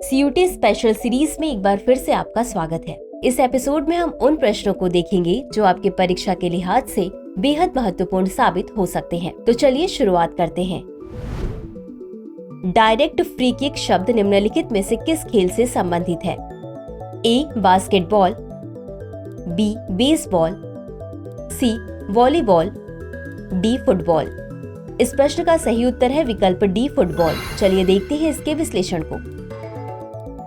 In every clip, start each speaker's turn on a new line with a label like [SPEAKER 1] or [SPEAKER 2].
[SPEAKER 1] CUT special series में एक बार फिर से आपका स्वागत है। इस एपिसोड में हम उन प्रश्नों को देखेंगे जो आपके परीक्षा के लिहाज से बेहद महत्वपूर्ण साबित हो सकते हैं। तो चलिए शुरुआत करते हैं। डायरेक्ट फ्री किक शब्द निम्नलिखित में से किस खेल से संबंधित है? A basketball, B baseball, C volleyball, D football. इस प्रश्न का सही उत्तर है विकल्प डी फुटबॉल। चलिए देखते हैं इसके विश्लेषण को।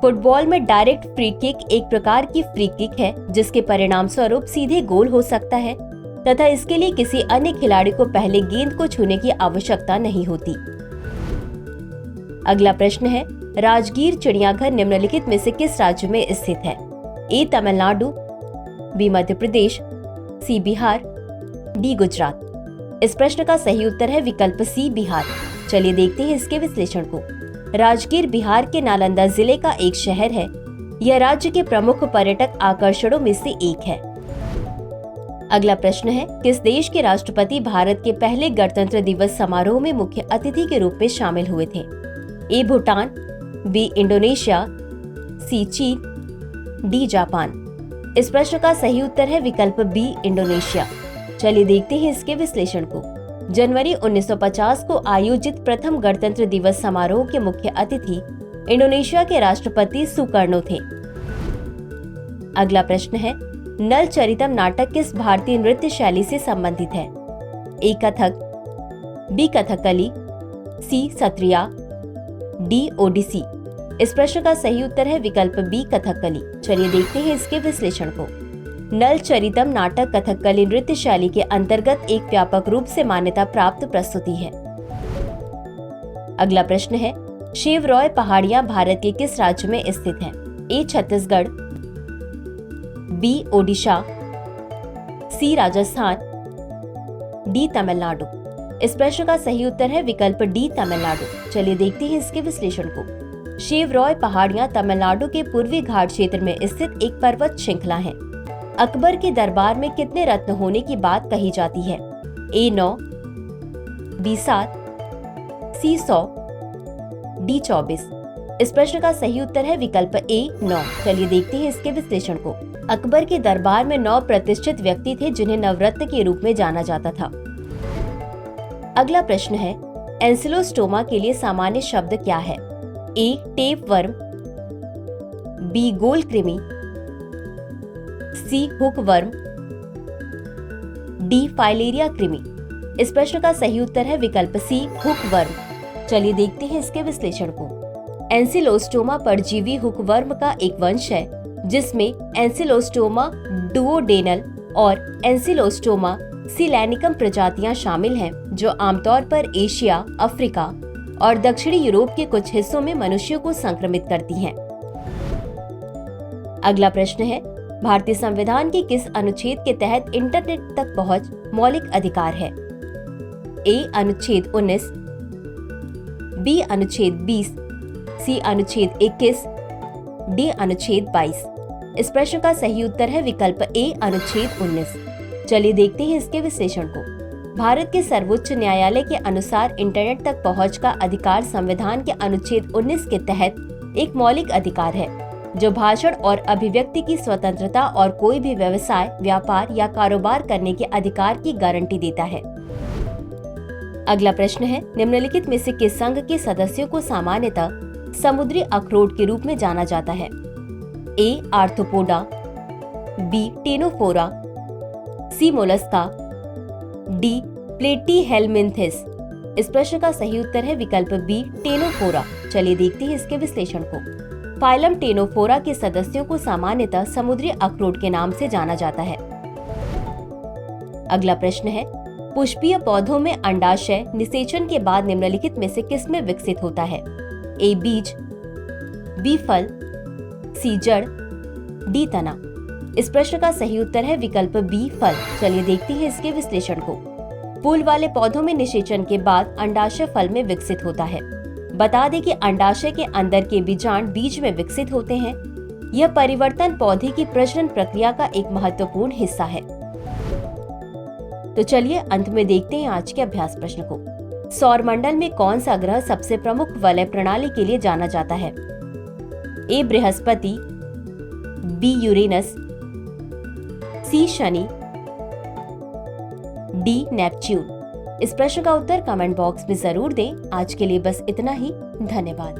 [SPEAKER 1] फुटबॉल में डायरेक्ट फ्री किक एक प्रकार की फ्री किक है जिसके परिणाम स्वरूप सीधे गोल हो सकता है तथा इसके लिए किसी अन्य खिलाड़ी को पहले गेंद को छूने की आवश्यकता नहीं होती। अगला प्रश्न है, राजगीर चिड़ियाघर निम्नलिखित में से किस राज्य में स्थित है? ए तमिलनाडु, बी मध्य प्रदेश, सी बिहार, डी गुजरात। इस प्रश्न का सही उत्तर है विकल्प सी बिहार। चलिए देखते हैं इसके विश्लेषण को। राजगीर बिहार के नालंदा जिले का एक शहर है। यह राज्य के प्रमुख पर्यटक आकर्षणों में से एक है। अगला प्रश्न है, किस देश के राष्ट्रपति भारत के पहले गणतंत्र दिवस समारोह में मुख्य अतिथि के रूप में शामिल हुए थे? ए भूटान, बी इंडोनेशिया, सी चीन, डी जापान। इस प्रश्न का सही उत्तर है विकल्प बी इंडोनेशिया। चलिए देखते हैं इसके विश्लेषण को। जनवरी 1950 को आयोजित प्रथम गणतंत्र दिवस समारोह के मुख्य अतिथि इंडोनेशिया के राष्ट्रपति सुकर्णो थे। अगला प्रश्न है, नल चरितम नाटक किस भारतीय नृत्य शैली से संबंधित है? ए कथक, बी कथकली, सी सत्रिया, डी ओडिसी। इस प्रश्न का सही उत्तर है विकल्प बी कथकली। चलिए देखते हैं इसके विश्लेषण को। नल चरितम नाटक कथकली नृत्य शैली के अंतर्गत एक व्यापक रूप से मान्यता प्राप्त प्रस्तुति है। अगला प्रश्न है, शिव रॉय पहाड़ियां भारत के किस राज्य में स्थित हैं? ए छत्तीसगढ़, बी ओडिशा, सी राजस्थान, डी तमिलनाडु। इस प्रश्न का सही उत्तर है विकल्प डी तमिलनाडु। चलिए देखते हैं इसके विश्लेषण को। शिव रॉय पहाड़ियां तमिलनाडु के पूर्वी घाट क्षेत्र में स्थित एक पर्वत श्रृंखला है। अकबर के दरबार में कितने रत्न होने की बात कही जाती है? ए 9, बी 7, सी 100, डी 24। इस प्रश्न का सही उत्तर है विकल्प ए 9। चलिए देखते हैं इसके विश्लेषण को। अकबर के दरबार में 9 प्रतिष्ठित व्यक्ति थे जिन्हें नवरत्न के रूप में जाना जाता था। अगला प्रश्न है, एंसिलोस्टोमा के लिए सामान्य शब्द क्या है? ए टेप वर्म, बी गोल कृमि, सी हुक वर्म, डी फाइलेरिया कृमि। इस प्रश्न का सही उत्तर है विकल्प सी हुक वर्म। चलिए देखते हैं इसके विश्लेषण को। एंसिलोस्टोमा परजीवी हुक वर्म का एक वंश है जिसमें एंसिलोस्टोमा डुओडेनल और एंसिलोस्टोमा सिलैनिकम प्रजातियां शामिल हैं जो आमतौर पर एशिया, अफ्रीका और दक्षिणी यूरोप के कुछ हिस्सों में मनुष्यों को संक्रमित करती हैं। अगला प्रश्न है, भारतीय संविधान के किस अनुच्छेद के तहत इंटरनेट तक पहुंच मौलिक अधिकार है? ए अनुच्छेद 19, बी अनुच्छेद 20, सी अनुच्छेद 21, डी अनुच्छेद 22। इस प्रश्न का सही उत्तर है विकल्प ए अनुच्छेद 19। चलिए देखते हैं इसके विश्लेषण को। भारत के सर्वोच्च न्यायालय के अनुसार इंटरनेट तक पहुंच का अधिकार संविधान के अनुच्छेद 19 के तहत एक मौलिक अधिकार है जो भाषण और अभिव्यक्ति की स्वतंत्रता और कोई भी व्यवसाय, व्यापार या कारोबार करने के अधिकार की गारंटी देता है। अगला प्रश्न है, निम्नलिखित में से किस संघ के सदस्यों को सामान्यतः समुद्री अखरोट के रूप में जाना जाता है? ए आर्थ्रोपोडा, बी टेनोफोरा, सी मोलस्का, डी प्लेटीहेलमिंथिस। इस प्रश्न का सही उत्तर है विकल्प बी टेनोफोरा। चलिए देखते हैं इसके विश्लेषण को। फाइलम टेनोफोरा के सदस्यों को सामान्यतः समुद्री अखरोट के नाम से जाना जाता है। अगला प्रश्न है, पुष्पीय पौधों में अंडाशय निषेचन के बाद निम्नलिखित में से किसमें विकसित होता है? ए बीज, बी फल, सी जड़, डी तना। इस प्रश्न का सही उत्तर है विकल्प बी फल। चलिए देखते हैं इसके विश्लेषण को। फूल वाले पौधों में निषेचन के बाद अंडाशय फल में विकसित होता है। बता दें कि अंडाशय के अंदर के बीजांड बीज में विकसित होते हैं। यह परिवर्तन पौधे की प्रजनन प्रक्रिया का एक महत्वपूर्ण हिस्सा है। तो चलिए अंत में देखते हैं आज के अभ्यास प्रश्न को। सौर मंडल में कौन सा ग्रह सबसे प्रमुख वलय प्रणाली के लिए जाना जाता है? ए बृहस्पति, बी यूरेनस, सी शनि, डी नेपच्यून। इस प्रश्न का उत्तर कमेंट बॉक्स में जरूर दें। आज के लिए बस इतना ही। धन्यवाद।